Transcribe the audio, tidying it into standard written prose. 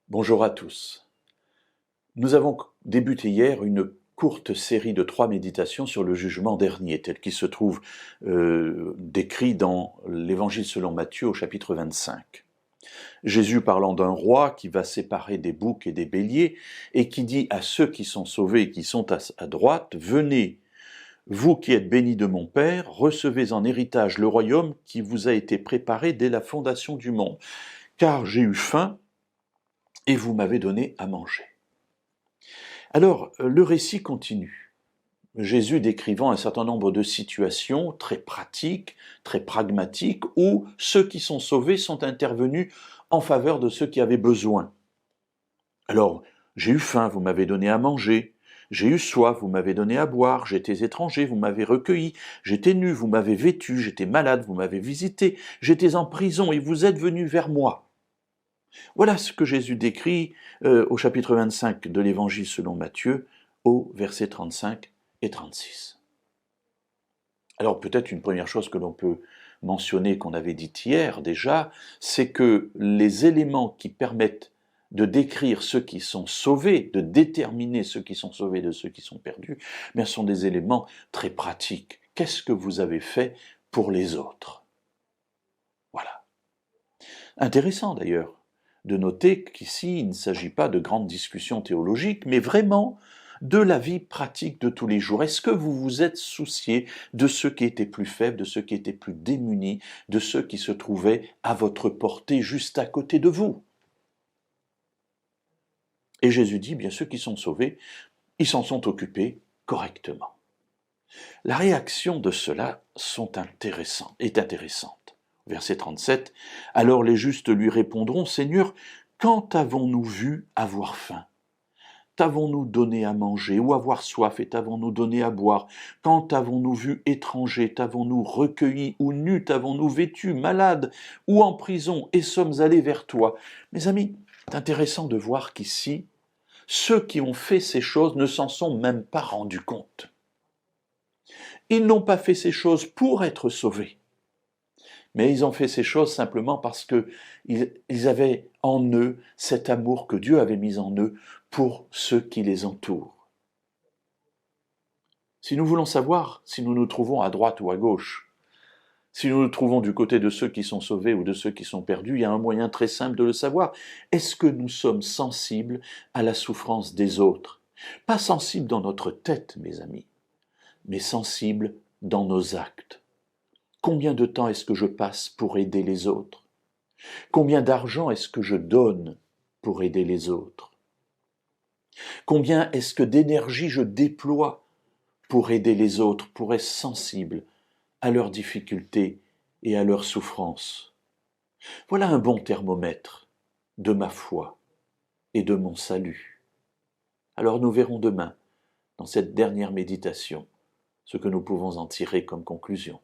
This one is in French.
Bonjour à tous. Nous avons débuté hier une courte série de 3 méditations sur le jugement dernier, tel qu'il se trouve décrit dans l'Évangile selon Matthieu au chapitre 25. Jésus parlant d'un roi qui va séparer des boucs et des béliers et qui dit à ceux qui sont sauvés et qui sont à droite, « Venez, vous qui êtes bénis de mon Père, recevez en héritage le royaume qui vous a été préparé dès la fondation du monde. Car j'ai eu faim, et vous m'avez donné à manger. » Alors, le récit continue. Jésus décrivant un certain nombre de situations très pratiques, très pragmatiques, où ceux qui sont sauvés sont intervenus en faveur de ceux qui avaient besoin. Alors, j'ai eu faim, vous m'avez donné à manger. J'ai eu soif, vous m'avez donné à boire. J'étais étranger, vous m'avez recueilli. J'étais nu, vous m'avez vêtu. J'étais malade, vous m'avez visité. J'étais en prison et vous êtes venus vers moi. Voilà ce que Jésus décrit au chapitre 25 de l'Évangile selon Matthieu, au versets 35 et 36. Alors peut-être une première chose que l'on peut mentionner, qu'on avait dit hier déjà, c'est que les éléments qui permettent de décrire ceux qui sont sauvés, de déterminer ceux qui sont sauvés de ceux qui sont perdus, bien, sont des éléments très pratiques. Qu'est-ce que vous avez fait pour les autres? Voilà. Intéressant d'ailleurs de noter qu'ici, il ne s'agit pas de grandes discussions théologiques, mais vraiment de la vie pratique de tous les jours. Est-ce que vous vous êtes soucié de ceux qui étaient plus faibles, de ceux qui étaient plus démunis, de ceux qui se trouvaient à votre portée, juste à côté de vous? Et Jésus dit, bien, ceux qui sont sauvés, ils s'en sont occupés correctement. La réaction de ceux-là est intéressante. Verset 37, « Alors les justes lui répondront, « Seigneur, quand avons-nous vu avoir faim? T'avons-nous donné à manger, ou avoir soif, et t'avons-nous donné à boire? Quand avons-nous vu étranger, t'avons-nous recueilli, ou nu, t'avons-nous vêtu, malade, ou en prison, et sommes allés vers toi? » Mes amis, c'est intéressant de voir qu'ici, ceux qui ont fait ces choses ne s'en sont même pas rendus compte. Ils n'ont pas fait ces choses pour être sauvés, mais ils ont fait ces choses simplement parce qu'ils avaient en eux cet amour que Dieu avait mis en eux pour ceux qui les entourent. Si nous voulons savoir si nous nous trouvons à droite ou à gauche, si nous nous trouvons du côté de ceux qui sont sauvés ou de ceux qui sont perdus, il y a un moyen très simple de le savoir. Est-ce que nous sommes sensibles à la souffrance des autres? Pas sensibles dans notre tête, mes amis, mais sensibles dans nos actes. Combien de temps est-ce que je passe pour aider les autres? Combien d'argent est-ce que je donne pour aider les autres? Combien est-ce que d'énergie je déploie pour aider les autres, pour être sensible à leurs difficultés et à leurs souffrances? Voilà un bon thermomètre de ma foi et de mon salut. Alors nous verrons demain, dans cette dernière méditation, ce que nous pouvons en tirer comme conclusion.